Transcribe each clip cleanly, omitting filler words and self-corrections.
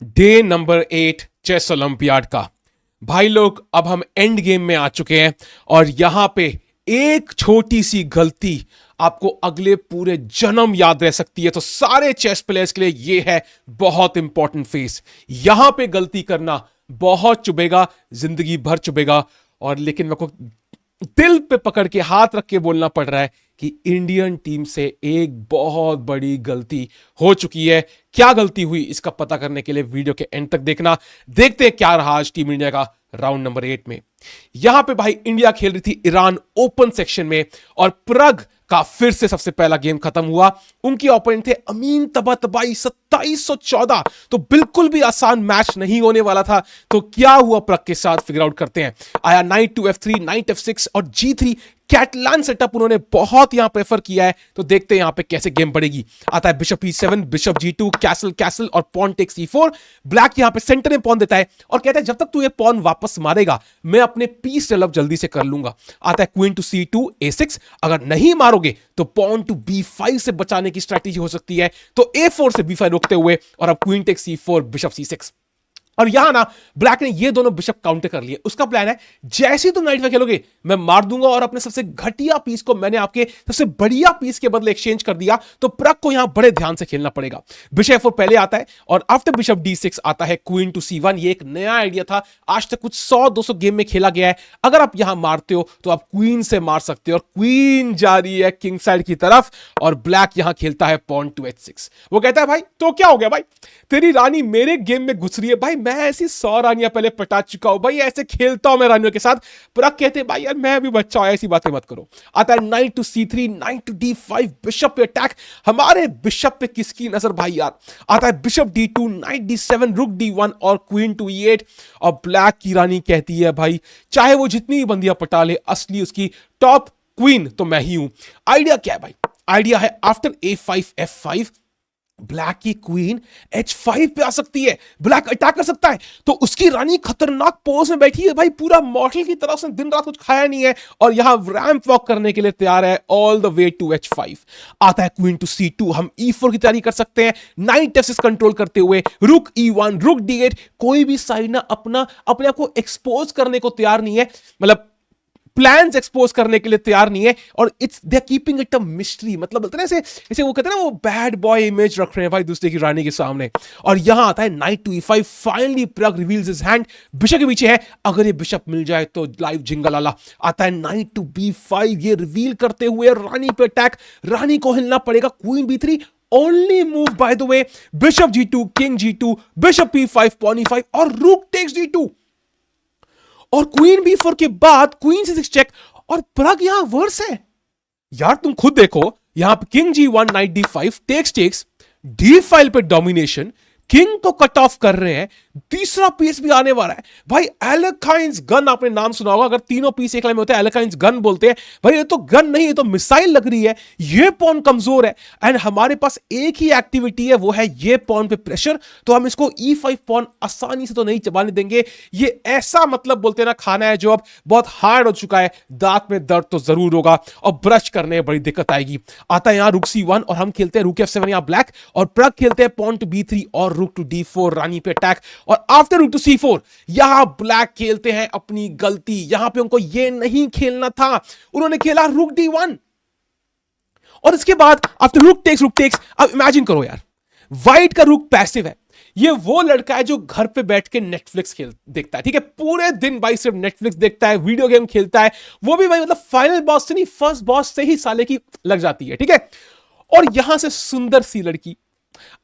Day number 8 chess olympiad का। भाई लोग, अब हम एंड गेम में आ चुके हैं और यहां पे एक छोटी सी गलती आपको अगले पूरे जन्म याद रह सकती है। तो सारे चेस प्लेयर्स के लिए यह है बहुत इंपॉर्टेंट फेस। यहां पे गलती करना बहुत चुभेगा, जिंदगी भर चुभेगा। और लेकिन मेरे को दिल पे पकड़ के हाथ रख के बोलना पड़ रहा है कि इंडियन टीम से एक बहुत बड़ी गलती हो चुकी है। क्या गलती हुई इसका पता करने के लिए वीडियो के एंड तक देखना। देखते हैं क्या रहा आज टीम इंडिया का राउंड नंबर 8 में। यहां पे भाई इंडिया खेल रही थी ईरान ओपन सेक्शन में और प्रग का फिर से सबसे पहला गेम खत्म हुआ। उनके ओपोनेंट थे अमीन तबातबाई 2714। तो बिल्कुल भी आसान मैच नहीं होने वाला था। तो क्या हुआ प्रग के साथ, फिगर आउट करते हैं। आया night to F3, knight F6 और G3 कैटलान सेटअप उन्होंने बहुत यहां प्रेफर किया है। तो देखते हैं यहां पे कैसे गेम बढ़ेगी। आता है bishop E7, bishop G2, castle castle और पॉन टेक्स E4। ब्लैक यहां पे सेंटर में पॉन देता है और कहता है जब तक तू ये पॉन वापस मारेगा मैं अपने पीस डेवलप जल्दी से कर लूंगा। आता है क्वीन टू C2, A6। अगर नहीं मारोगे तो पॉन टू B5 से बचाने की स्ट्रैटेजी हो सकती है। तो A4 से B5 रोकते हुए और अब queen takes C4, bishop C6। और यहां ना ब्लैक ने ये दोनों बिशप काउंटर कर लिए। उसका प्लान है जैसे ही तुम नाइट पे खेलोगे मैं मार दूंगा और अपने सबसे घटिया पीस को मैंने आपके सबसे बढ़िया पीस के बदले एक्सचेंज कर दिया। तो प्रग को यहां बड़े ध्यान से खेलना पड़ेगा। बिशप F4 पहले आता है और आफ्टर बिशप D6 आता है क्वीन टू C1। ये एक नया आइडिया था, आज तक कुछ 100-200 गेम में खेला गया है। अगर आप यहां मारते हो तो आप क्वीन से मार सकते हो और क्वीन जा रही है किंग साइड की तरफ और ब्लैक यहां खेलता है पॉन टू H6। वो कहता है भाई तो क्या हो गया भाई, तेरी रानी मेरे गेम में घुस रही है। भाई मैं ऐसी 100 रानियां पहले पटा चुका हूं भाई, ऐसे खेलता हूं मैं रानियों के साथ। प्रग कहते भाई यार मैं भी बच्चा हूं, ऐसी बातें मत करो। आता है knight to C3, knight to D5, bishop पे अटैक। हमारे बिशप पे किसकी नजर भाई यार। आता है बिशप D2, नाइट D7, रुक D1 और क्वीन टू E8। और ब्लैक की रानी कहती है भाई चाहे वो जितनी बंदियां पटा ले, असली उसकी टॉप क्वीन तो मैं ही हूं। आइडिया क्या है भाई, आइडिया है आफ्टर A5 F5 ब्लैक की क्वीन H5 पे आ सकती है, ब्लैक अटैक कर सकता है। तो उसकी रानी खतरनाक पोज में बैठी है भाई, पूरा मॉडल की तरह से दिन रात कुछ खाया नहीं है और यहां रैंप वॉक करने के लिए तैयार है all the way to H5। आता है क्वीन टू C2, हम E4 की तैयारी कर सकते हैं नाइट F6 कंट्रोल करते हुए। रुक E1, रुक D8। कोई भी साइड ना अपने आप को एक्सपोज करने को तैयार नहीं है, मतलब प्लान्स एक्सपोज करने के लिए तैयार नहीं है। और it's they keeping it a mystery, मतलब बोलते हैं ना ऐसे वो कहते हैं ना वो बैड बॉय इमेज रख रहे हैं भाई दूसरे की रानी के सामने। और यहां आता है knight to E5। Finally Pragg reveals his hand, bishop के पीछे है, अगर ये बिशप मिल जाए तो लाइव जिंगलाला। आता है नाइट टू B5, ये रिवील करते हुए रानी पे अटैक। रानी को हिलना पड़ेगा, queen B3 only move by the way. Bishop G2, king G2, bishop P5, pawn E5 और रूक टेक्स D2 और क्वीन B4 के बाद क्वीन C6 चेक। और प्रग यहां वर्स है यार, तुम खुद देखो। यहां पे king G1, night D5, takes takes, D5 पे डोमिनेशन, किंग को कट ऑफ कर रहे हैं। तीसरा पीस भी आने वाला है भाई, एलेखाइंस गन आपने नाम सुना होगा। अगर तीनों पीस एक लाइन में होते हैं एलेखाइंस गन बोलते हैं। भाई ये तो गन नहीं, ये तो मिसाइल लग रही है। ये पॉन कमजोर है एंड हमारे पास एक ही एक्टिविटी है, वो है ये पॉन पे प्रेशर। तो हम इसको E5 पॉन आसानी से तो नहीं चबाने देंगे। ये ऐसा मतलब बोलते हैं ना खाना है जो अब बहुत हार्ड हो चुका है, दांत में दर्द तो जरूर होगा और ब्रश करने में बड़ी दिक्कत आएगी। आता है यहां रुक C1 और हम खेलते हैं रुक F7 यहां ब्लैक, और प्रग खेलते हैं पॉन टू B3 और रुक टू D4, रानी पे अटैक। और आफ्टर रूक टू C4 यहां ब्लैक खेलते हैं अपनी गलती। यहां पे उनको ये नहीं खेलना था, उन्होंने खेला रुक D1। और इसके बाद आफ्टर रुक टेक्स। अब इमेजिन करो यार, व्हाइट का रुक पैसिव है। ये वो लड़का है जो घर पे बैठ के नेटफ्लिक्स खेल देखता है, ठीक है, पूरे दिन भाई सिर्फ नेटफ्लिक्स देखता है, वीडियो गेम खेलता है। वो भी भाई मतलब फाइनल बॉस से नहीं, फर्स्ट बॉस से ही साले की लग जाती है, ठीक है। और यहां से सुंदर सी लड़की,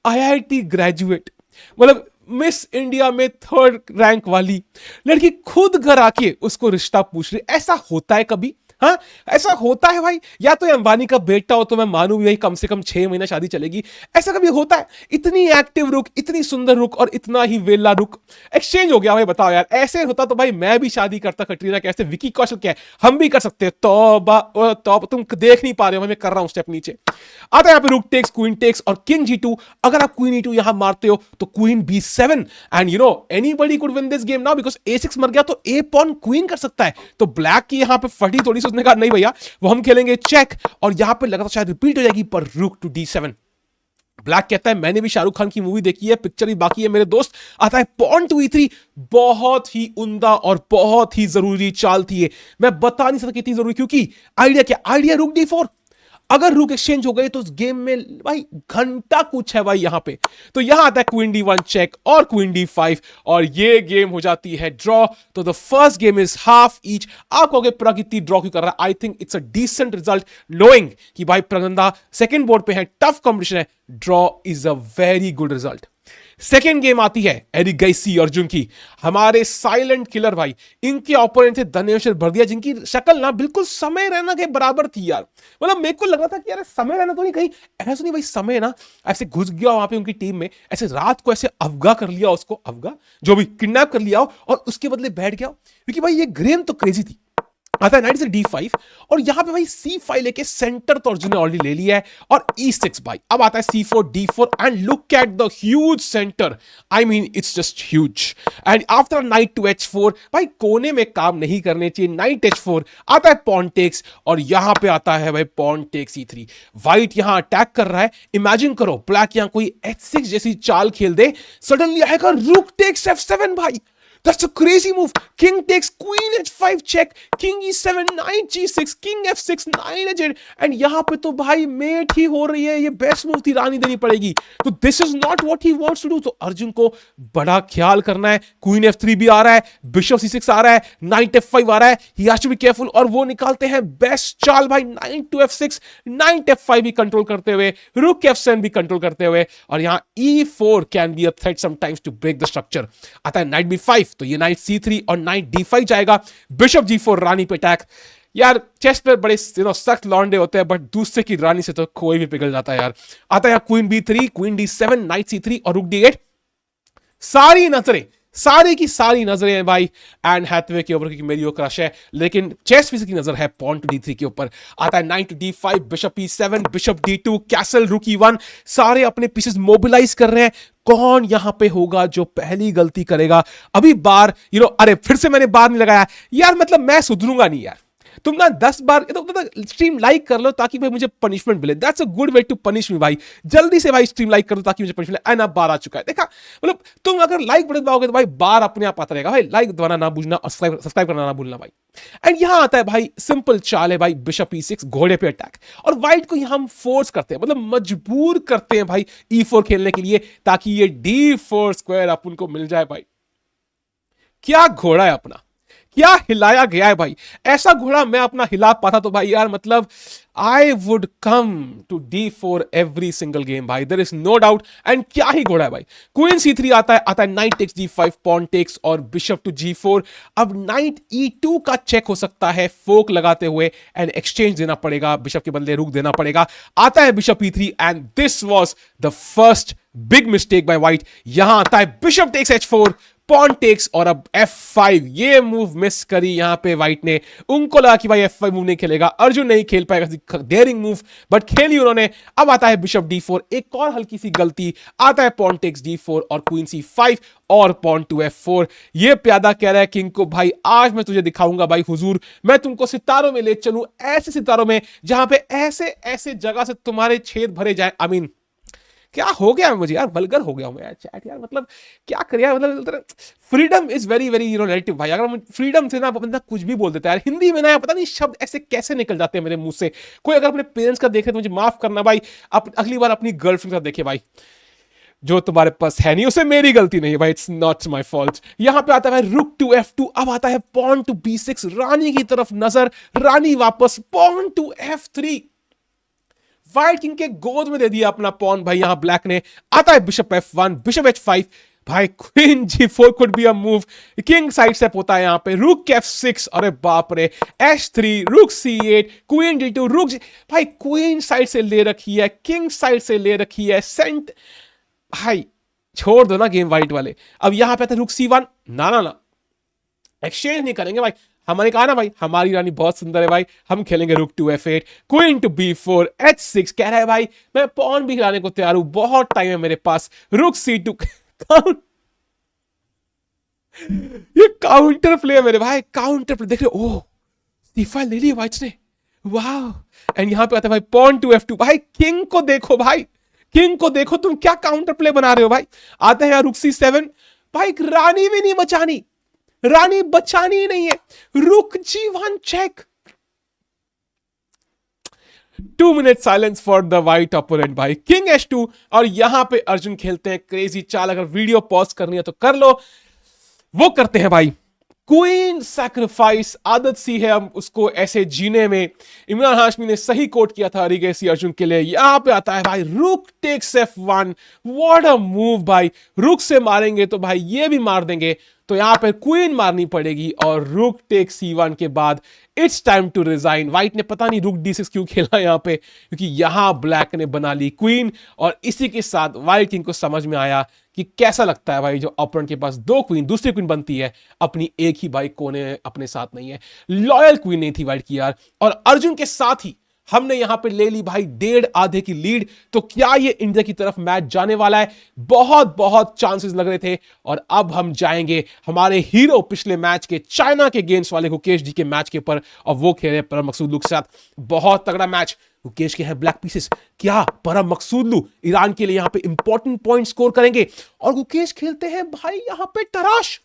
IIT ग्रेजुएट, मतलब मिस इंडिया में 3rd रैंक वाली लड़की खुद घर आके उसको रिश्ता पूछ रही। ऐसा होता है कभी? हाँ, ऐसा होता है भाई। या तो अंबानी का बेटा हो तो मैं मानू भाई कम से कम 6 महीना शादी चलेगी। ऐसा कभी होता है? इतनी एक्टिव रुक, इतनी सुंदर रुक और इतना ही वेला रुक एक्सचेंज हो गया भाई। बताओ यार, ऐसे होता तो भाई मैं भी शादी करता कटरीना कैसे, विकी कौशल क्या है, हम भी कर सकते हैं। तौबा तौबा, तुम देख नहीं पा रहे हो, मैं कर रहा हूं स्टेप नीचे। आता है यहाँ पे रुक टेक्स, क्वीन टेक्स और किंग G2। अगर आप क्वीन E2 यहां मारते हो तो queen B7 and you know anybody could win this game now because A6 मर गया तो A पॉन क्वीन कर सकता है। तो ब्लैक की यहां पे फटी थोड़ी सी, उसने कहा नहीं भैया वो हम खेलेंगे चेक। और यहां पे लगा था शायद रिपीट हो जाएगी, पर रुक टू D7। ब्लैक कहता है मैंने भी शाहरुख खान की मूवी देखी है, पिक्चर भी बाकी है मेरे दोस्त। आता है पॉन टू E3, बहुत ही उम्दा और बहुत ही जरूरी चाल थी ये, मैं बता नहीं सकता कितनी जरूरी, क्योंकि आइडिया क्या, आइडिया रुक D4। अगर रुक एक्सचेंज हो गए तो उस गेम में भाई घंटा कुछ है भाई यहां पे। तो यहां आता है क्वीन D1 चेक और क्वीन D5 और ये गेम हो जाती है ड्रॉ। तो the first game is half each. आप कहोगे प्रगति ड्रॉ क्यों कर रहा है? I think it's a decent result knowing कि भाई प्रगंदा सेकंड बोर्ड पे है, टफ कंपटीशन है, draw is a very good result. Second game आती है एरिगैसी अर्जुन की, हमारे साइलेंट किलर भाई। इनके ओपोनेंट थे धनेश्वर भरदिया, जिनकी शक्ल ना बिल्कुल समय रहना के बराबर थी यार। मतलब मेरे को लग रहा था कि यार समय रहना तो नहीं, कहीं ऐसा नहीं भाई समय ना ऐसे घुस गया वहां पे उनकी टीम में, ऐसे रात को ऐसे अफगा कर लिया उसको, अफगा जो भी किडनैप कर लिया हो और उसके बदले बैठ गया, क्योंकि भाई ये ग्रेन तो क्रेजी थी। आता है नाइट से D5 और यहां पे भाई C5 लेके सेंटर तो अर्जुन ने ऑलरेडी ले लिया है और E6 भाई। अब आता है C4 D4 and look at the huge centre, I mean it's just huge. And after knight to H4 भाई कोने में काम नहीं करने चाहिए, नाइट H4 आता है पॉन टेक्स और यहां पे आता है भाई पॉन टेक्स E3। व्हाइट यहां अटैक कर रहा है, इमेजिन करो ब्लैक यहां कोई H6 जैसी चाल खेल दे, सडनली आएगा रुक टेक्स F7 भाई। That's a crazy move. King takes queen H5 check, king E7, knight G6, king F6, 9 H8 and यहां पे तो भाई मेट ही हो रही है, ये बेस्ट मूव थी, रानी देनी पड़ेगी। तो this is not what he wants to do. तो अर्जुन को बड़ा ख्याल करना है, क्वीन F3 भी आ रहा है, बिशप C6 आ रहा है, नाइट F5 आ रहा है, he has to be careful और वो निकालते हैं बेस्ट चाल भाई, night to F6, night F5 भी कंट्रोल करते हुए, रुक F7 भी कंट्रोल करते हुए और यहां E4 can be a threat sometimes to break the structure. आता है नाइट B5, तो ये नाइट C3 और नाइट D5 जाएगा, बिशप G4 रानी पे अटैक। यार चेस पे बड़े सख्त लौंडे होते हैं, बट दूसरे की रानी से तो कोई भी पिघल जाता है यार। आता है यहाँ queen B3, queen D7, night C3 और रुक D8। सारी नजरें, सारी की सारी नजरें हैं भाई एंड हैथवे के ऊपर, क्योंकि मेरी वो क्रश है, लेकिन चेस पीस की नजर है पॉन टू D3 के ऊपर। आता है knight to D5, bishop E7, bishop D2, castle rook E1, सारे अपने पीसेस मोबिलाइज कर रहे हैं। कौन यहां पे होगा जो पहली गलती करेगा? अभी बार अरे फिर से मैंने बार नहीं लगाया यार, मतलब मैं सुधरूंगा नहीं यार। तुम ना 10 बार स्ट्रीम लाइक कर लो ताकि भाई मुझे पनिशमेंट मिले, that's a good way to punish me भाई। जल्दी से भाई स्ट्रीम लाइक कर दो ताकि मुझे पनिशमेंट मिले। एंड अब बार आ चुका है, देखा, मतलब तुम अगर लाइक बटन दबाओगे तो भाई बार अपने आप आता रहेगा भाई। लाइक दबाना ना भूलना और सब्सक्राइब करना ना भूलना भाई। एंड यहां आता है भाई सिंपल चाल है भाई, बिशप E6 घोड़े पे अटैक, और व्हाइट को यहां हम फोर्स करते हैं, मतलब मजबूर करते हैं भाई E4 खेलने के लिए ताकि ये D4 स्क्वायर अपन को मिल जाए भाई। क्या घोड़ा है अपना, क्या हिलाया गया है भाई। ऐसा घोड़ा मैं अपना हिला पाता तो भाई यार, मतलब I would come to D4 every single game भाई, there is no doubt. And क्या ही घोड़ा है भाई। क्वीन C3 आता है knight takes D5, pawn takes और बिशप टू G4। अब नाइट E2 का चेक हो सकता है फोक लगाते हुए एंड एक्सचेंज देना पड़ेगा, बिशप के बदले रुक देना पड़ेगा। आता है bishop E3 and this was the first big mistake by white. यहां आता है bishop takes H4, pawn takes और अब F5। ये मूव मिस करी यहां पे व्हाइट ने, उनको लगा कि भाई F5 मूव नहीं खेलेगा, अर्जुन नहीं खेल पाएगा डेयरिंग मूव, बट खेली उन्होंने। अब आता है बिशप D4, एक और हल्की सी गलती, आता है पॉन टेक्स D4 और क्वीन C5 और पॉन टू F4। ये प्यादा कह रहा है किंग को, भाई आज मैं तुझे दिखाऊंगा भाई हुजूर, मैं तुमको सितारों में ले चलूं, ऐसे सितारों में जहां पे ऐसे ऐसे जगह से तुम्हारे छेद भरे जाए। आई मीन क्या हो गया मुझे यार, वल्गर हो गया हूं मैं चैट यार, मतलब क्या कर यार, मतलब freedom is very very relative भाई। अगर फ्रीडम से ना बंदा कुछ भी बोल देता है यार, हिंदी में ना पता नहीं शब्द ऐसे कैसे निकल जाते हैं मेरे मुंह से। कोई अगर अपने पेरेंट्स का देखे तो मुझे माफ करना भाई, अगली बार अपनी गर्लफ्रेंड का देखे भाई, जो तुम्हारे पास है नहीं, उसे मेरी गलती नहीं है भाई, इट्स नॉट माय फॉल्ट। यहां पे आता है रुक टू F2, अब आता है पॉन टू B6, रानी की तरफ नजर, रानी वापस, pawn to F3, white king के गोद में दे दिया अपना पॉन भाई यहां ब्लैक ने। आता है बिशप F1, बिशप H5 भाई, queen G4 could be a move, king side step होता है यहां पे, रुक F6, अरे बाप रे, H3, रुक C8, क्वीन D2, रुक भाई, क्वीन साइड से ले रखी है, किंग साइड से ले रखी है, सेंट भाई छोड़ दो ना गेम व्हाइट वाले। अब यहां पे आता है रुक C1, ना ना ना एक्सचेंज नहीं करेंगे भाई, हमारे कहा ना भाई हमारी रानी बहुत सुंदर है भाई, हम खेलेंगे रुक to F8, queen to B4, H6 कह रहा है भाई मैं पॉन भी खिलाने को तैयार हूं, बहुत टाइम है मेरे पास, रुक C2 ये काउंटर प्ले है मेरे भाई, काउंटर प्ले देख रहे हो, ओह C5 ले लिया व्हाइट्स ने, वाह। एंड यहां पे आता है भाई पॉन टू F2, भाई किंग को देखो भाई, किंग को देखो तुम क्या काउंटर प्ले बना रहे हो भाई। आते हैं रुक C7, भाई रानी भी नहीं बचानी, रानी बचानी ही नहीं है। Rook G1 check. 2 minute silence for the white opponent भाई। किंग H2 और यहां पे अर्जुन खेलते हैं क्रेजी चाल। अगर वीडियो पॉज करनी है तो कर लो, वो करते हैं भाई। क्वीन सैक्रिफाइस, आदत सी है हम उसको ऐसे जीने में। इमरान हाशमी ने सही कोट किया था रिगेसी अर्जुन के लिए। यहां पे आता है भाई rook takes F1, what a move भाई। रुक से मारेंगे तो भाई ये भी मार देंगे, तो यहां पे क्वीन मारनी पड़ेगी और रुक टेक C1 के बाद it's time to resign. White ने पता नहीं रुक D6 क्यों खेला यहां पे, क्योंकि यहां ब्लैक ने बना ली क्वीन और इसी के साथ व्हाइट किंग को समझ में आया कि कैसा लगता है भाई जो ओपोनेंट के पास 2 क्वीन, दूसरी क्वीन बनती है, अपनी एक ही भाई कोने अपने साथ नहीं है। लॉयल क्वीन नहीं थी व्हाइट की यार। और अर्जुन के साथ ही हमने यहां पे ले ली भाई 1.5 आधे की लीड। तो क्या ये इंडिया की तरफ मैच जाने वाला है? बहुत बहुत चांसेस लग रहे थे। और अब हम जाएंगे हमारे हीरो पिछले मैच के चाइना के गेम्स वाले गुकेश जी के मैच के ऊपर, और वो खेल रहे हैं परम मकसूदलू के साथ। बहुत तगड़ा मैच। गुकेश के हैं ब्लैक पीसेस, क्या परम मकसूदलू ईरान के लिए यहां पे इंपॉर्टेंट पॉइंट स्कोर करेंगे। और गुकेश खेलते हैं भाई यहां पे तराश।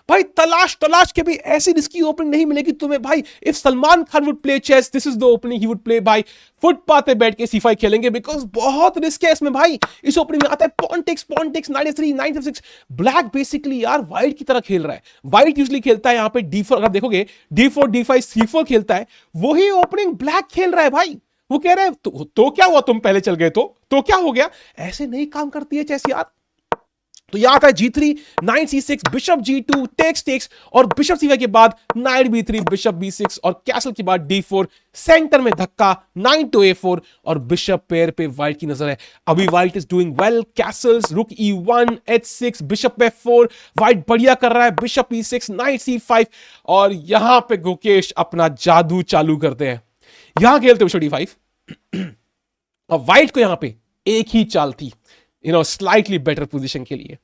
भाई तलाश तलाश के भी ऐसी रिस्की ओपनिंग नहीं मिलेगी तुम्हें भाई। If Salman Khan would play chess, this is the opening he would play भाई। फुटपाथ पे बैठ के C5 खेलेंगे, बिकॉज बहुत रिस्क है इसमें भाई। इस ओपनिंग में आता है pawn takes knight F3 knight F6। Black basically यार व्हाइट की तरह खेल रहा है। व्हाइट यूजुअली खेलता है यहां पे D4, अगर देखोगे D4 D5 C4 खेलता है, वही ओपनिंग ब्लैक खेल रहा है भाई। वो कह रहे हैं तो क्या हुआ, तुम पहले चल गए तो क्या हो गया। ऐसे नहीं काम करती है चेस यार। तो यहां आता है G3 knight C6 bishop G2 takes और बिशप C5 के बाद नाइट B3 बिशप B6 और कैसल के बाद D4, सेंटर में धक्का नाइट टू A4 और बिशप पेयर पे व्हाइट की नजर है। अभी white is doing well. Castle's, रुक E1 H6 bishop F4, white बढ़िया कर रहा है। बिशप E6 नाइट C5 और यहां पे गुकेश अपना जादू चालू करते हैं। यहां खेलते बिशप D5 और व्हाइट को यहां पे एक ही चाल थी, स्लाइटली बेटर पोजीशन के लिए।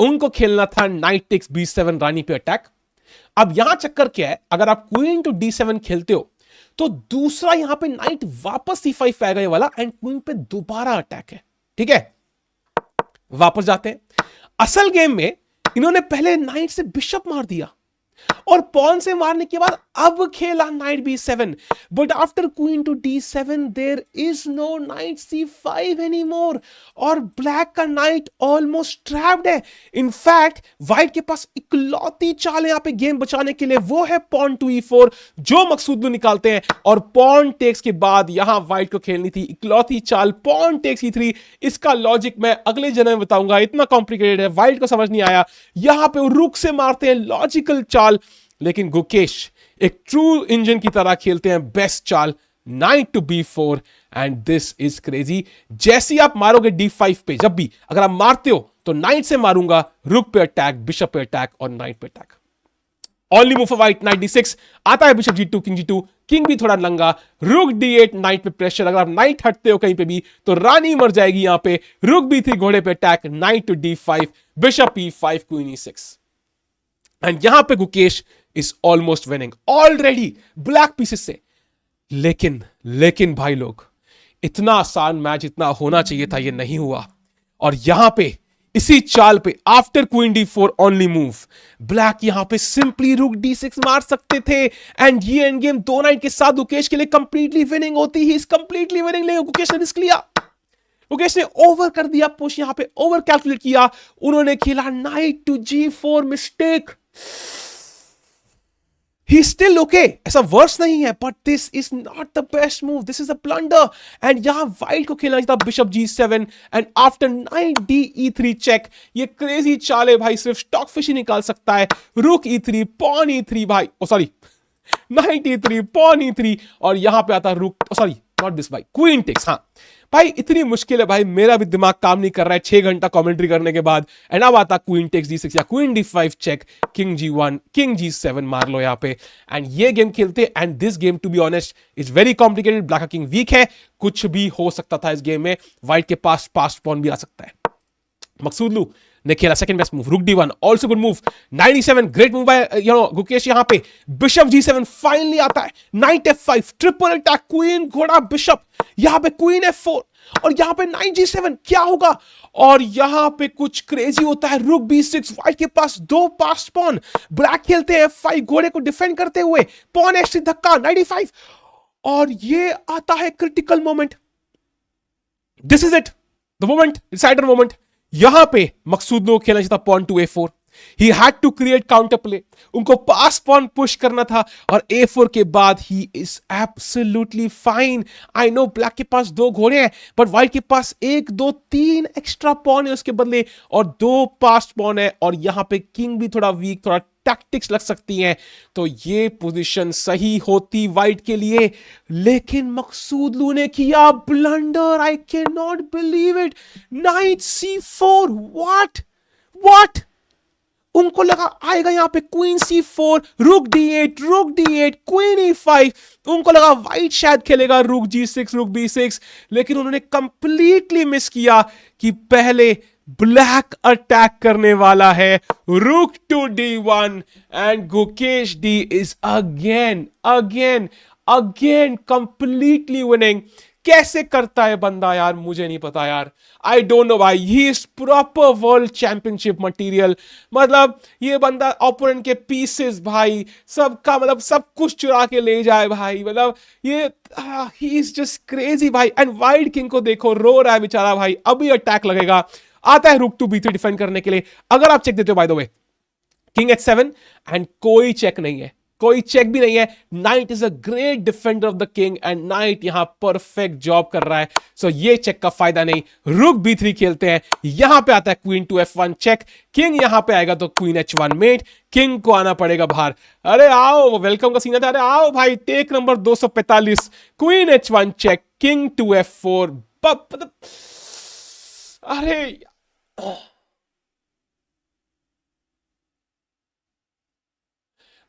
उनको खेलना था नाइट टेक्स B7 रानी पे अटैक। अब यहां चक्कर क्या है, अगर आप क्वीन टू D7 खेलते हो तो दूसरा यहां पे नाइट वापस C5 आएगा ये वाला, एंड क्वीन पे दोबारा अटैक है। ठीक है, वापस जाते हैं। असल गेम में इन्होंने पहले नाइट से बिशप मार दिया और पॉन से मारने के बाद अब खेला knight B7, but after queen to D7 there is no knight C5 anymore और ब्लैक का नाइट ऑलमोस्ट ट्रैप्ड है। इनफैक्ट व्हाइट के पास इकलौती चाल है यहां पे गेम बचाने के लिए, वो है पॉन टू E4 जो मकसूदलू निकालते हैं। और पॉन टेक्स के बाद यहां व्हाइट को खेलनी थी इकलौती चाल पॉन टेक्स E3। इसका लॉजिक मैं अगले जन्म में बताऊंगा, इतना कॉम्प्लिकेटेड है, व्हाइट को समझ नहीं आया। यहां पे रुक से मारते हैं लॉजिकल चाल, लेकिन गुकेश एक ट्रू इंजन की तरह खेलते हैं बेस्ट चाल knight to B4 and this is crazy. जैसे ही आप मारोगे D5 पे, जब भी अगर आप मारते हो तो नाइट से मारूंगा, रुक पे अटैक, बिशप पे अटैक और नाइट पे attack. Only move for white night D6, आता है bishop G2 king G2, king भी थोड़ा नंगा, रुक D8 नाइट पे प्रेशर। अगर आप नाइट हटते हो कहीं पे भी तो रानी मर जाएगी यहां पे। रुक B3 घोड़े पे attack, knight to D5 bishop E5 queen E6 and यहां पे Gukesh is almost winning already black pieces से। लेकिन भाई लोग, इतना आसान मैच इतना होना चाहिए था, ये नहीं हुआ। और यहां पे इसी चाल पे after queen D4 only move, black यहां पे सिंपली रुक D6 मार सकते थे एंड ये एंड गेम 2 नाइट के साथ गुकेश के लिए कंप्लीटली विनिंग होती ही। इस कंप्लीटली विनिंग ले गुकेश ने रिस्क लिया, गुकेश ने ओवर कर दिया पुश, यहां पे ओवर कैलकुलेट किया। उन्होंने खेला knight to G4, mistake. He's still okay, ऐसा वर्स नहीं है, but this is not the best move, this is a blunder। and यहां व्हाइट को खेलना था bishop G7 and after knight D E3 check. ये क्रेजी चाल है भाई, सिर्फ स्टॉक फिश ही निकाल सकता है। रुक E3 पॉन E3 भाई, sorry night E3 pawn E3 और यहां पे आता रुक, सॉरी नॉट दिस भाई, क्वीन टेक्स। हाँ भाई इतनी मुश्किल है भाई, मेरा भी दिमाग काम नहीं कर रहा है 6 घंटा कमेंट्री करने के बाद। एंड अब आता क्वीन टेक्स D6 या queen D5 check, king G1 king G7 मार लो यहां पे एंड ये गेम खेलते। And this game to be honest is very complicated. Black का किंग वीक है, कुछ भी हो सकता था इस गेम में। व्हाइट के पास पास्ट पॉन भी आ सकता है। मकसूदलू ने खेला सेकंड बेस्ट मूव, रुक D1 also good move, 97 great move by Gukesh. यहां पे बिशप G7 फाइनली आता है, night F5 triple attack, queen घोड़ा बिशप, यहां पे क्वीन F4 और यहां पे नाइट G7 क्या होगा, और यहां पे कुछ क्रेजी होता है। रुक B6, व्हाइट के पास दो पास पॉन, ब्लैक खेलते हैं F5 घोड़े को डिफेंड करते हुए, पॉन H3 धक्का 95, और ये आता है critical moment. This is it, the moment, decider moment. यहां पे मकसूद को खेलना चाहिए था pawn to A4, he had to create counter play, उनको पास पॉन पुश करना था, और A4 के बाद he is absolutely fine. I know black के पास दो घोड़े हैं, बट व्हाइट के पास एक दो तीन एक्स्ट्रा पॉन है उसके बदले, और दो पास पॉन है, और यहां पे किंग भी थोड़ा वीक, थोड़ा टैक्टिक्स लग सकती हैं, तो ये पोजीशन सही होती व्हाइट के लिए। लेकिन मकसूद लू ने किया blunder, I can not believe it. Night C4, what उनको लगा आएगा यहां पे क्वीन C4, रुक D8, क्वीन E5, उनको लगा व्हाइट शायद खेलेगा रुक G6, रुक B6, लेकिन उन्होंने कंप्लीटली मिस किया कि पहले ब्लैक अटैक करने वाला है। Rook to D1 and Gukesh D is again completely winning. कैसे करता है बंदा यार, मुझे नहीं पता यार, आई डोंट नो भाई। He is proper world championship material. मतलब ये बंदा ओपोनेंट के पीसेस भाई सबका, मतलब सब कुछ चुरा के ले जाए भाई, मतलब ये ही इज जस्ट क्रेजी भाई। एंड वाइल्ड किंग को देखो, रो रहा है बेचारा भाई, अभी अटैक लगेगा। आता है रुक टू B3 डिफेंड करने के लिए। अगर आप चेक देते हो bye the way, king H7 and कोई चेक नहीं है, कोई चेक भी नहीं है। Night is a great defender of the king, and night यहां परफेक्ट जॉब कर रहा है, सो ये चेक का फायदा नहीं। रुक B3 खेलते हैं, यहां पे आता है queen to F1 check, king यहां पे आएगा तो क्वीन H1 मेट, किंग को आना पड़ेगा बाहर। अरे आओ, वेलकम का सीन था, अरे आओ भाई, take number 245, queen H1 check, king to F4। अरे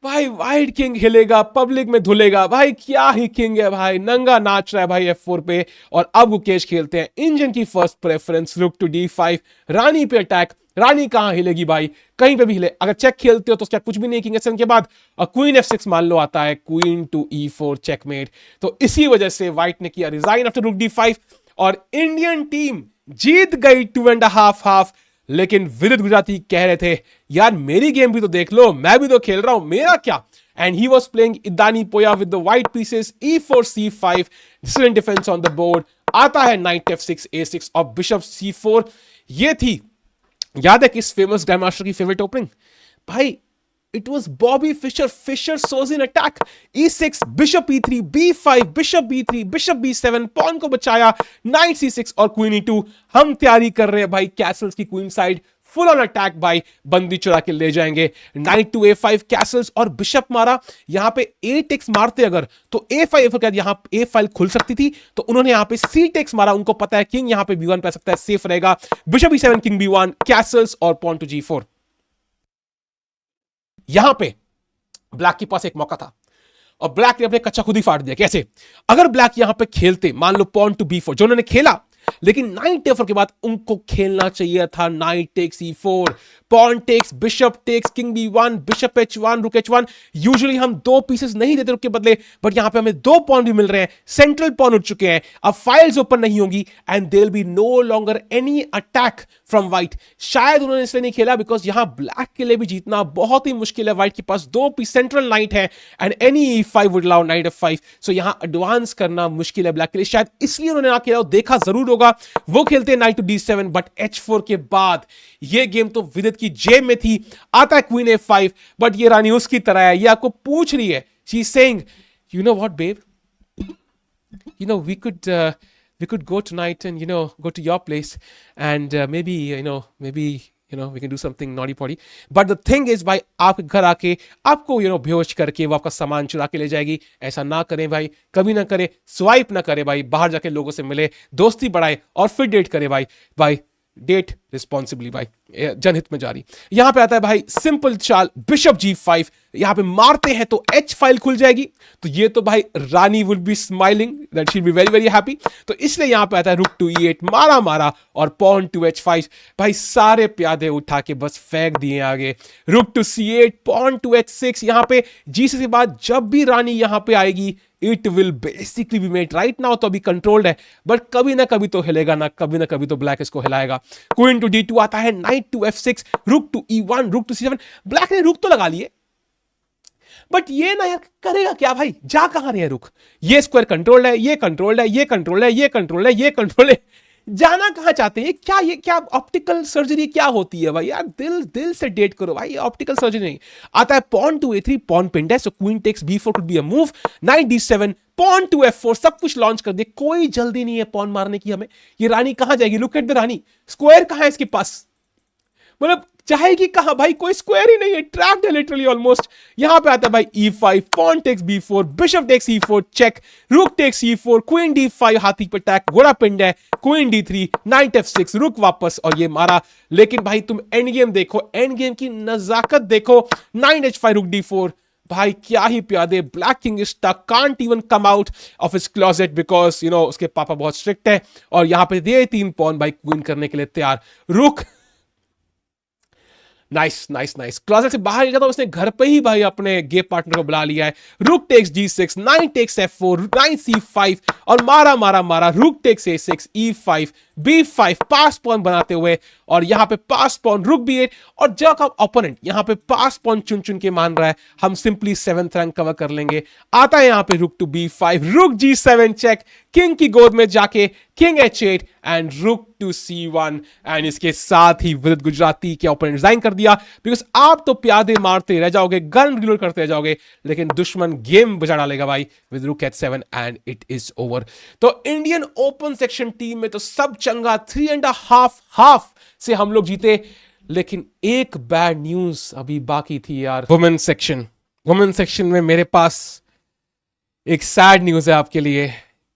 भाई वाइट किंग हिलेगा, पब्लिक में धुलेगा भाई, क्या ही किंग है भाई, नंगा नाच रहा है भाई F4 पे। और अब गुकेश खेलते हैं इंजन की first preference, rook to D5, रानी पे अटैक। रानी कहां हिलेगी भाई, कहीं पे भी हिले। अगर चेक खेलते हो तो क्या कुछ भी नहीं, किंग H7 के बाद और क्वीन F6 मान लो आता है, क्वीन टू E4 चेकमेट। तो इसी वजह से व्हाइट ने किया रिजाइन आफ्टर रुक D5, और इंडियन टीम जीत गई 2.5 लेकिन विदित गुजराती कह रहे थे यार मेरी गेम भी तो देख लो, मैं भी तो खेल रहा हूं, मेरा क्या। एंड ही वाज प्लेइंग इदानी पोया with the white pieces, E4 C5, dissident defence on the board. आता है नाइट F6 A6 और बिशप C4। ये थी, याद है किस फेमस ग्रैंड मास्टर की फेवरेट ओपनिंग भाई, it was Bobby Fischer. Fischer Sozin attack, E6, bishop E3, B5, bishop B3, bishop B7, pawn को बचाया, नाइट C6 और क्वीन E2। हम तैयारी कर रहे हैं भाई कैसल्स की queen side, full on attack भाई, बंदी चुरा के ले जाएंगे। नाइट टू A5 कैसल्स और बिशप मारा, यहां पे A टेक्स मारते अगर तो A5 A4 के बाद यहां A फाइल खुल सकती थी, तो उन्होंने यहां पे C टेक्स मारा, उनको पता है किंग यहां पे B1 पे आ सकता है, सेफ रहेगा। Bishop E7, king B1, Castle's और पॉन टू G4। यहां पे ब्लैक के पास एक मौका था और ब्लैक ने अपने कच्चा खुद ही फाड़ दिया। कैसे, अगर ब्लैक यहां पे खेलते, मान लो पॉन टू B4 जो उन्होंने खेला, लेकिन नाइट टेक के बाद उनको खेलना चाहिए था knight takes E4, pawn takes, bishop takes, king B1, bishop H1, rook H1। Usually हम दो पीसेस नहीं देते रुक के बदले, बट यहां पे हमें दो पॉन भी मिल रहे हैं, सेंट्रल पॉन उठ चुके हैं, अब फाइल्स ओपन नहीं होंगी and there will be no longer any attack from white. शायद उन्होंने इसलिए नहीं खेला बिकॉज यहां ब्लैक के लिए भी जीतना बहुत ही मुश्किल है, व्हाइट के पास दो पीस सेंट्रल नाइट है and any E5 would allow night F5, सो यहां एडवांस करना मुश्किल है ब्लैक के लिए, शायद इसलिए उन्होंने ना खेला। देखा जरूर होगा, वो खेलते हैं night to D7, but H4 के बाद ये गेम तो विदित की जेब में थी। आता है क्वीन A5, बट ये रानी उसकी तरह है, ये आपको पूछ रही है, she is saying you know what babe, you know we could go tonight and go to your place and maybe we can do something naughty potty, but the thing is भाई आपके घर आके आपको बेहोश करके वो आपका सामान चुरा के ले जाएगी। ऐसा ना करें भाई, कभी ना करें, स्वाइप ना करें भाई, बाहर जाके लोगों से मिले, दोस्ती बढ़ाए और फिर डेट करे भाई डेट रिस्पॉन्सिबली भाई, जनहित में जारी। यहां पे आता है भाई सिंपल चाल, बिशप G5, यहां पे मारते हैं तो H फाइल खुल जाएगी, तो ये तो भाई रानी would be smiling, that she will be very very happy. तो इसलिए यहां पे आता है रुक टू E8, मारा और पॉन टू H5, भाई सारे प्यादे उठा के बस फेंक दिए आगे। रुक to C8, pawn to H6, यहां पे G6 के बाद जब भी रानी यहां पे आएगी it will basically be made. Right now तो अभी कंट्रोल्ड है, बट कभी ना कभी तो हिलेगा ना, कभी ना कभी तो ब्लैक इसको हिलाएगा। क्वीन टू D2 आता है, नाइट टू F6, रुक टू E1, रुक टू C7। ब्लैक ने रुक तो लगा लिए, बट ये ना यार करेगा क्या भाई, जा कहां रहे हैं रुक। ये स्क्वायर कंट्रोल्ड है, ये कंट्रोल्ड है, ये कंट्रोल्ड है, ये कंट्रोल्ड है, ये कंट्रोल्ड है, जाना कहां चाहते हैं। ये क्या ऑप्टिकल सर्जरी क्या होती है भाई यार, दिल से डेट करो भाई, ऑप्टिकल सर्जरी नहीं। आता है pawn to A3, pawn pinned है, so queen takes B4 could be a move, knight D7, pawn to F4, सब कुछ लॉन्च कर दे, कोई जल्दी नहीं है पॉन मारने की हमें। ये रानी कहां जाएगी, look at the Rani, square कहां है इसके पास, मतलब चाहेगी कहां भाई, कोई स्क्वायर ही नहीं है, ट्रैप्ड है लिटरली ऑलमोस्ट। यहां पे आता है भाई E5, pawn takes B4, bishop takes E4 check, rook takes E4, queen D5, हाथी पे अटैक, घोड़ा पिंड है, क्वीन D3, नाइट F6, रुक वापस, और ये मारा। लेकिन भाई तुम एंड गेम देखो, एंड गेम की नजाकत देखो, 9H5, रुक D4, भाई क्या ही प्यादे। Black king is stuck, can't even come out of his closet because you know उसके पापा बहुत स्ट्रिक्ट है। और यहां पे दे 3 पॉन भाई क्वीन करने के लिए तैयार, रुक, नाइस नाइस नाइस। क्लोजेट से बाहर निकला तो उसने घर पे ही भाई अपने गेम पार्टनर को बुला लिया है। Rook takes G6, nine takes F4, nine C5, और मारा मारा मारा, rook takes A6, E5, B5, पास पॉन बनाते हुए, और यहां पे पास पॉन, रुक B8, और जब का ओपोनेंट यहां पे पास पॉन चुन चुन के मान रहा है, हम सिंपली 7th रैंक कवर कर लेंगे। आता है यहां पे रुक टू B5, रुक G7 चेक, किंग की गोद में जाके king H8 and rook to C1, and इसके साथ ही विदित गुजराती के ओपोनेंट रिजाइन कर दिया, बिकॉज आप तो प्यादे मारते रह जाओगे, गन रिलोड करते रह जाओगे, लेकिन दुश्मन गेम बजा डालेगा भाई विद रुक H7 and it is over. तो इंडियन ओपन सेक्शन टीम में तो सब चंगा, 3.5 से हम लोग जीते, लेकिन एक बैड न्यूज अभी बाकी थी यार। वुमेन सेक्शन में मेरे पास एक सैड न्यूज है आपके लिए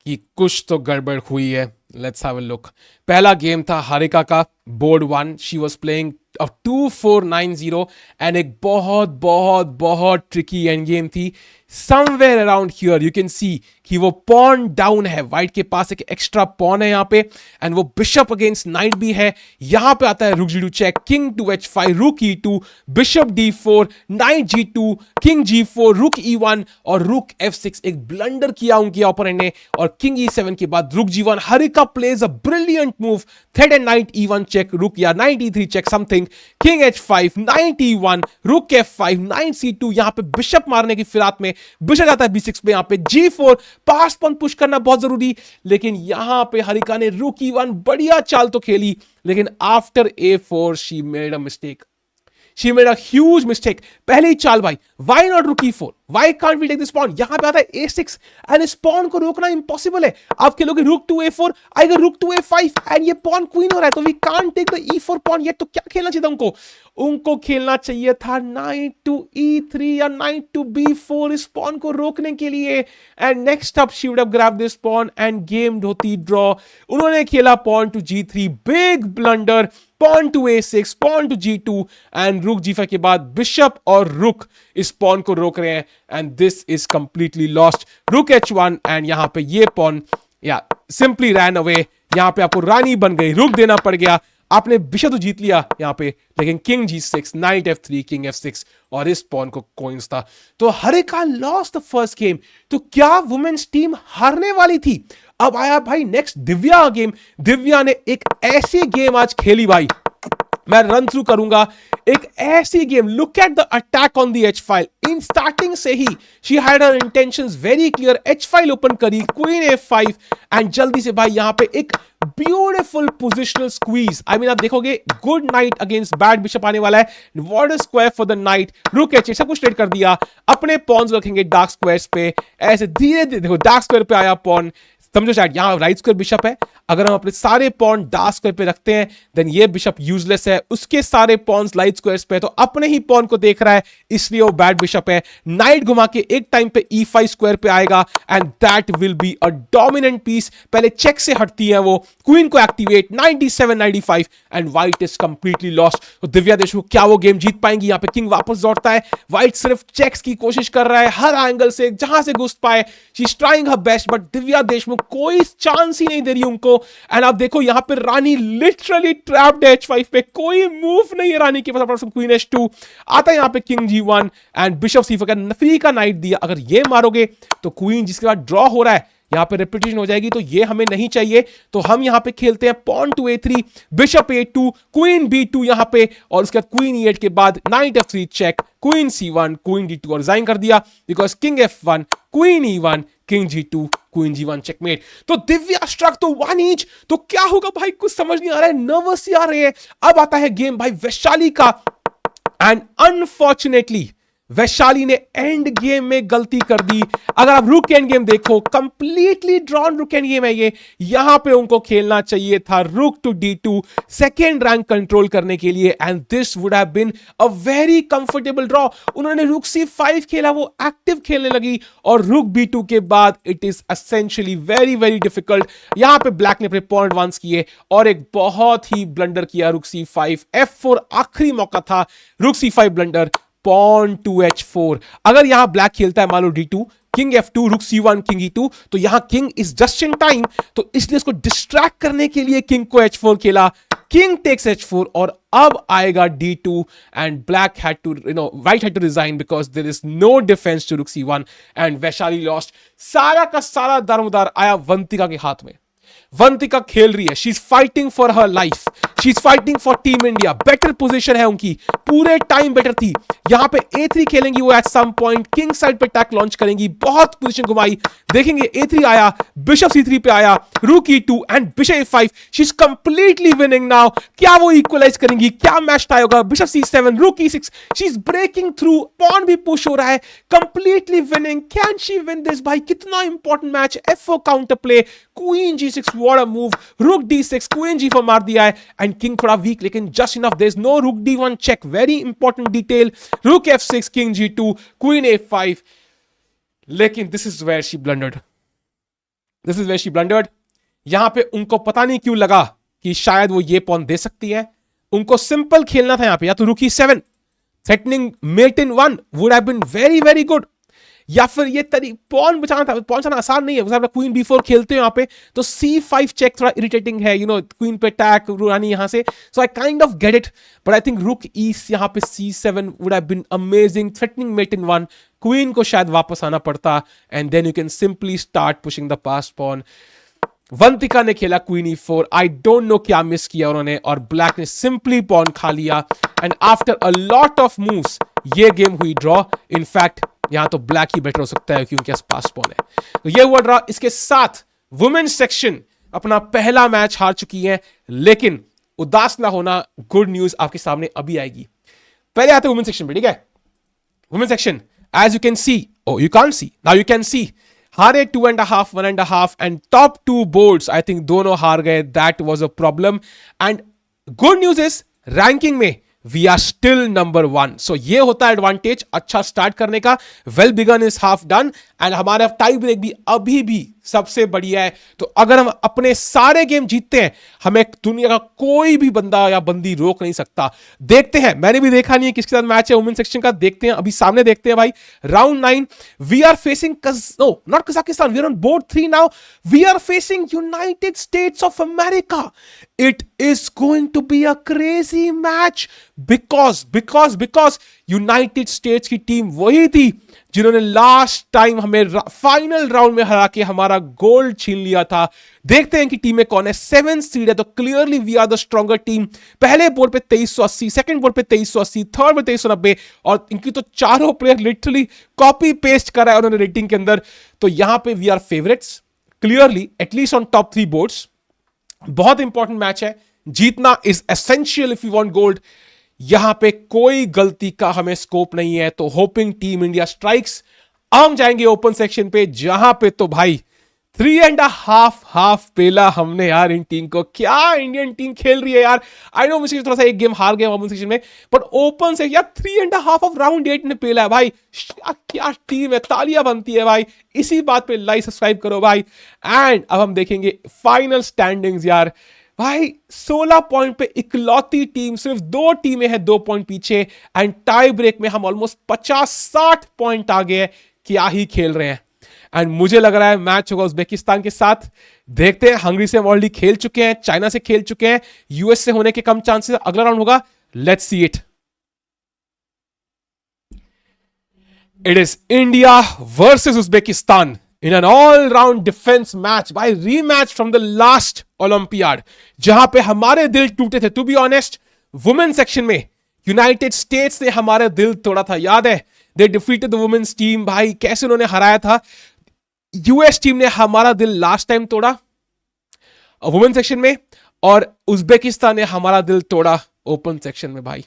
कि कुछ तो गड़बड़ हुई है। Let's have a look. पहला गेम था हारिका का, board 1, she was playing 2-4-9-0 and एक बहुत बहुत बहुत ट्रिकी एंड गेम थी। Somewhere around here you can सी कि वो पॉन डाउन है, व्हाइट के पास एक एक्स्ट्रा पॉन है यहाँ पे, एंड वो बिशप अगेंस्ट नाइट भी है। यहां पे आता है रुक G2 check, king to H5, रुक E2, bishop D4, night G2, king G4, रुक E1 और रुक F6। एक ब्लंडर किया उनके ओपोनेंट ने, और किंग E7 के बाद rook G1। Harika plays a brilliant move, threat and knight E1 check, rook या knight E3 check something, king H5, knight E1, rook F5, night C2। यहां पे बिशप मारने की फिराक में बिशप जाता है B6 पे, यहां पे G4, पास पॉन पुश करना बहुत जरूरी, लेकिन यहां पे हारिका ने रुक E1 बढ़िया चाल तो खेली, लेकिन after A4 she made a mistake, she made a huge mistake. पहले ही चाल भाई, why not rook E4, why can't we take this pawn. यहां पे आता है A6 एंड इस पॉन को रोकना इंपॉसिबल है। आप खेलोगे रुक टू A4, आएगा रुक टू A5 एंड ये पॉन क्वीन हो रहा है, तो we can't take the E4 pawn yet. तो क्या खेलना चाहिए था उनको खेलना चाहिए था नाइट टू E3 या नाइट टू B4 इस पॉन को रोकने के लिए, and next up she would have grab this pawn and game होती ड्रॉ। उन्होंने खेला pawn to G3, big blunder, pawn to A6, pawn to G2 and rook G5 के बाद बिशप और रुक इस पॉन को रोक रहे हैं, and this is completely lost. रुक H1 एंड यहां पे ये पॉन या सिंपली रैन अवे, यहां पे आपको रानी बन गई, रुक देना पड़ गया। आपने बिशप तो जीत लिया यहां पे, लेकिन king G6, night F3, king F6 और इस पॉन को कोइंस था। तो Harika lost the first game. तो क्या वुमेन्स टीम हारने वाली थी? अब आया भाई नेक्स्ट दिव्या गेम। दिव्या ने एक ऐसी गेम आज खेली भाई, मैं रन थ्रू करूंगा। एक ऐसी game, look at the attack on the H file. इन स्टार्टिंग से ही she had her intentions very clear. H file open करी, क्वीन A5 एंड जल्दी से भाई यहां पे एक beautiful positional squeeze. I mean आप देखोगे good knight against bad bishop आने वाला है, वॉर्डर स्क्वायर फॉर द नाइट, रुक H8 सब कुछ ट्रेड कर दिया। अपने पॉन्स रखेंगे डार्क स्क्वायर्स पे, ऐसे धीरे धीरे देखो डार्क स्क्वायर पे आया पॉन, समझो शायद यहां राइट स्क्वायर बिशप है, अगर हम अपने सारे पॉन डार्क स्क्वायर पे रखते हैं देन ये बिशप यूजलेस है, उसके सारे पॉन्स लाइट स्क्वायर्स पे, तो अपने ही पॉन को देख रहा है इसलिए वो बैड बिशप है। नाइट घुमा के एक टाइम पे E5 स्क्वायर पे आएगा and that will be a dominant piece. पहले चेक से हटती है वो, क्वीन को activate, 97 95 and white is completely lost. तो दिव्या देशमुख क्या वो गेम जीत पाएंगी? यहां पे किंग वापस लौटता है, व्हाइट सिर्फ चेक्स की कोशिश कर रहा है हर एंगल से, जहां से घुस पाए। She is trying her best, but Divya Deshmukh कोई चांस ही नहीं दे रही उनको। एंड आप देखो यहां पे रानी लिटरली ट्रैप्ड है H5 पे, कोई मूव नहीं है रानी के पास। क्वीन H2 आता है, यहां पे king G1 and bishop C4 का फ्री का नाइट दिया। अगर ये मारोगे तो क्वीन जिसके बाद ड्रॉ हो रहा है यहां पे रिपीटेशन हो जाएगी, तो ये हमें नहीं चाहिए। तो हम यहां पे खेलते हैं pawn to A3, bishop A2, queen B2 यहां पे, और उसके बाद क्वीन E8 के बाद night F3 check, queen C1, queen D2 और रिजाइन कर दिया because king F1, queen E1, king G2, queen G1 checkmate. तो दिव्या स्ट्रक तो 1 ईच। तो क्या होगा भाई, कुछ समझ नहीं आ रहा है, नर्वस ही आ रहे हैं। अब आता है गेम भाई वैशाली का, एंड अनफॉर्चुनेटली वैशाली ने एंड गेम में गलती कर दी। अगर आप रुक एंड गेम देखो, कंप्लीटली ड्रॉन रुक एंड गेम है ये। यहां पे उनको खेलना चाहिए था रुक to D2 second rank control करने के लिए, and this would have been a very comfortable draw. उन्होंने रुक C5 खेला, वो एक्टिव खेलने लगी, और रुक B2 के बाद it is essentially very very difficult. यहां पे ब्लैक ने अपने पॉइंट एडवांस किए और एक बहुत ही ब्लंडर किया रुक C5, F4 आखिरी मौका था, रुक C5 blunder, pawn to H4। अगर यहां ब्लैक खेलता है मान लो D2, किंग F2, रुक C1, किंग E2, तो यहां king is just in time, तो इसलिए इसको डिस्ट्रैक्ट करने के लिए किंग को H4 खेला, किंग टेक्स H4, और अब आएगा D2 and black had to white had to resign because there is no defence to rook C1 and Vaishali lost. सारा का सारा दारोमदार आया वंतिका के हाथ में। वंतिका खेल रही है, she is fighting for her life, she is fighting for team India. Better position है उनकी, पूरे टाइम बेटर थी। यहां पे A3 खेलेंगी वो at some point, king side पे अटैक लॉन्च करेंगी, बहुत पोजीशन घुमाई। देखेंगे A3 आया, बिशप C3 पे आया, रूक E2 and bishop A5। She is completely winning now. क्या वो इक्वलाइज करेंगी, क्या मैच टाई होगा? Bishop C7, rook E6, she is breaking through, pawn भी पुश हो रहा है, completely winning. Can she win this भाई? कितना important match. F4 counter play, queen G6, what a move, rook D6, queen G4 मार दिया है, एंड किंग थोड़ा वीक लेकिन just enough. There is no rook D1 check, very important detail, रुक F6, king G2, queen A5। लेकिन this is where she blundered, this is where she blundered. यहां पे उनको पता नहीं क्यों लगा कि शायद वो ये पॉन दे सकती है। उनको सिंपल खेलना था यहां पे, या तो rook E7 threatening mate in 1 would have been very very good, या फिर ये पॉन बचाना था। पॉन बचाना आसान नहीं है, क्वीन B4 खेलते हो यहां पे, तो C5 चेक थोड़ा इरिटेटिंग है, क्वीन पे अटैक रानी यहां से। So I kind of get it, but I think rook east यहां पे C7 would have been amazing, threatening mate in 1। Queen को शायद वापस आना पड़ता, and then you can simply start pushing the pass pawn. Vantika ने खेला queen E4, I don't know क्या मिस किया उन्होंने, और ब्लैक ने सिंपली पॉन खा लिया, and after a lot of moves ये गेम हुई ड्रॉ। इनफैक्ट यहां तो ब्लैक ही बेटर हो सकता है क्योंकि पास पॉन है। तो ये हुआ ड्रॉ। इसके साथ वुमेन्स सेक्शन अपना पहला मैच हार चुकी है, लेकिन उदास ना होना, गुड न्यूज आपके सामने अभी आएगी। पहले आते हैं वुमेन्स सेक्शन पे, ठीक है। Women's section as you can see, you can't see, now you can see, हारे 2.5, 1.5, and top 2 boards I think दोनों हार गए। That was a problem, and good news is ranking में we are still number 1। So ये होता है advantage अच्छा start करने का। Well begun is half done, and हमारा टाई ब्रेक भी अभी भी सबसे बढ़िया है। तो अगर हम अपने सारे गेम जीतते हैं, हमें दुनिया का कोई भी बंदा या बंदी रोक नहीं सकता। देखते हैं, मैंने भी देखा नहीं है किसके साथ मैच है वुमेन सेक्शन का, देखते हैं अभी सामने देखते हैं भाई। Round 9 we are facing not Kazakhstan, we are on board 3 now, we are facing United States of America. It is going to be a crazy match because United States की team वही थी जिन्होंने लास्ट टाइम हमें final round में हरा के हमारा gold छीन लिया था। देखते हैं कि टीमें कौन है। 7th सीड है, तो clearly we are the stronger team. पहले बोर्ड पे 2380, सेकंड बोर्ड पे 2380, थर्ड पे 2390, और इनकी तो चारों प्लेयर लिटरली कॉपी पेस्ट करा है उन्होंने रेटिंग के अंदर। तो यहां पे we are favourites clearly, at least on top 3 boards. बहुत इंपॉर्टेंट मैच है, जीतना is essential if you want gold. यहां पे कोई गलती का हमें स्कोप नहीं है, तो होपिंग टीम इंडिया स्ट्राइक्स। हम जाएंगे ओपन सेक्शन पे, जहां पे तो भाई 3.5 हाफ पेला हमने यार इन टीम को। क्या इंडियन टीम खेल रही है यार। आई नो मुझे थोड़ा सा एक गेम हार गया ओपन सेक्शन में, बट ओपन से यार 3.5 ऑफ राउंड 8 ने पेला है भाई। क्या टीम है, तालियां बनती है भाई। इसी बात पे लाइक सब्सक्राइब करो भाई। एंड अब हम देखेंगे फाइनल स्टैंडिंग्स यार। भाई 16 पॉइंट पे इकलौती टीम, सिर्फ 2 टीमें हैं 2 पॉइंट पीछे, एंड टाई ब्रेक में हम ऑलमोस्ट 50-60 पॉइंट आ गए। क्या ही खेल रहे हैं। एंड मुझे लग रहा है मैच होगा उज्बेकिस्तान के साथ। देखते हैं, हंगरी से ऑलरेडी खेल चुके हैं, चाइना से खेल चुके हैं, यूएस से होने के कम चांसेस, अगला राउंड होगा, let's see it. It is India versus Uzbekistan in an all-round defense match by rematch from the last Olympiad, जहां पे हमारे दिल टूटे थे। To be honest, women section में यूनाइटेड स्टेट्स ने हमारे दिल तोड़ा था, याद है? They defeated the women's team, भाई कैसे उन्होंने हराया था। यूएस टीम ने हमारा दिल लास्ट टाइम तोड़ा वुमेन सेक्शन में, और उज्बेकिस्तान ने हमारा दिल तोड़ा ओपन सेक्शन में। भाई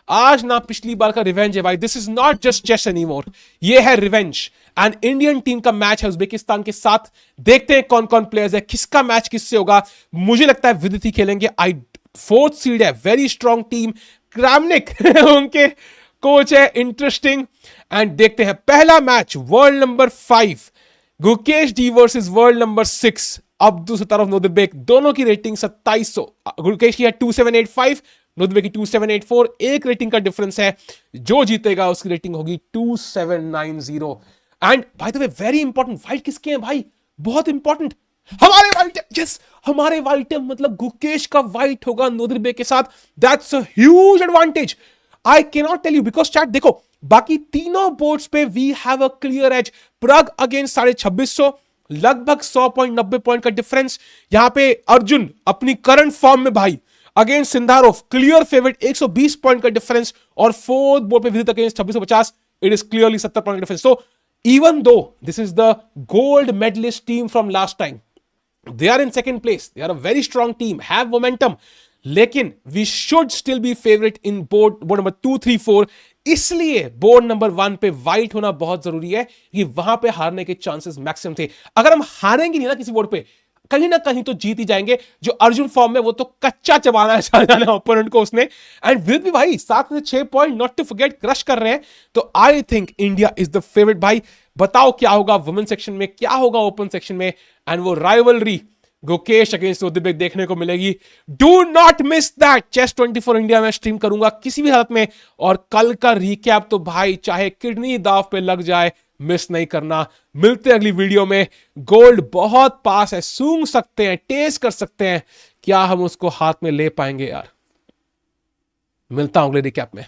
आज ना पिछली बार का रिवेंज है भाई, this is not just chess anymore, ये है रिवेंज। एंड इंडियन टीम का मैच है उज्बेकिस्तान के साथ। देखते हैं कौन कौन प्लेयर्स है, किसका मैच किससे होगा। मुझे लगता है विदिति खेलेंगे, आई फोर्थ सीड है, वेरी स्ट्रॉन्ग टीम, क्रामनिक उनके कोच है, इंटरेस्टिंग। एंड देखते हैं पहला match, world number 5 Gukesh D versus world number 6 Abdul Sattar of Nodirbek. दोनों की रेटिंग 2700, गुकेश की है 2785, नोदिरबेक की 2784, एक रेटिंग का डिफरेंस है। जो जीतेगा उसकी रेटिंग होगी 2790। And bye the way very important, white किसके हैं भाई, बहुत इंपॉर्टेंट, हमारे वाइट, यस हमारे वाइट है, मतलब गुकेश का वाइट होगा नोदिरबेक के साथ। That's a huge advantage, I can not tell you, because chat देखो बाकी तीनों बोर्ड्स पे we have a clear edge. Pragg against 2650, लगभग 100.90 पॉइंट का डिफरेंस। यहां पे अर्जुन अपनी करंट फॉर्म में भाई अगेंस्ट सिंधारोव क्लियर फेवरेट, 120 पॉइंट का डिफरेंस। और फोर्थ बोर्ड पे विदित against 2650, it is clearly 70 point difference. So even though this is the gold medalist team from last time, they are in second place, they are a very strong team, have momentum, लेकिन we should still be favorite in board number 2, 3, 4। इसलिए board number 1 पे white होना बहुत जरूरी है, कि वहां पे हारने के चांसेस मैक्सिमम थे। अगर हम हारेंगे नहीं ना किसी बोर्ड पे, कहीं ना कहीं तो जीत ही जाएंगे। जो अर्जुन फॉर्म में, वो तो कच्चा चबाना है ओपोनेंट को उसने। एंड विद भी भाई 7 में 6 point, not to forget, crush कर रहे हैं। तो I think India is the favourite. भाई बताओ क्या होगा वुमेन सेक्शन में, क्या होगा ओपन सेक्शन में, एंड वो राइवलरी गुकेश अगेंस्ट नोदिरबेक देखने को मिलेगी। Do not miss that. Chess 24 India में स्ट्रीम करूंगा किसी भी हालत में, और कल का रिकैप तो भाई चाहे किडनी दाव पे लग जाए, मिस नहीं करना। मिलते हैं अगली वीडियो में। गोल्ड बहुत पास है, सूंघ सकते हैं, टेस्ट कर सकते हैं, क्या हम उसको हाथ में ले पाएंगे यार। मिलता हूं अगले रिकैप में।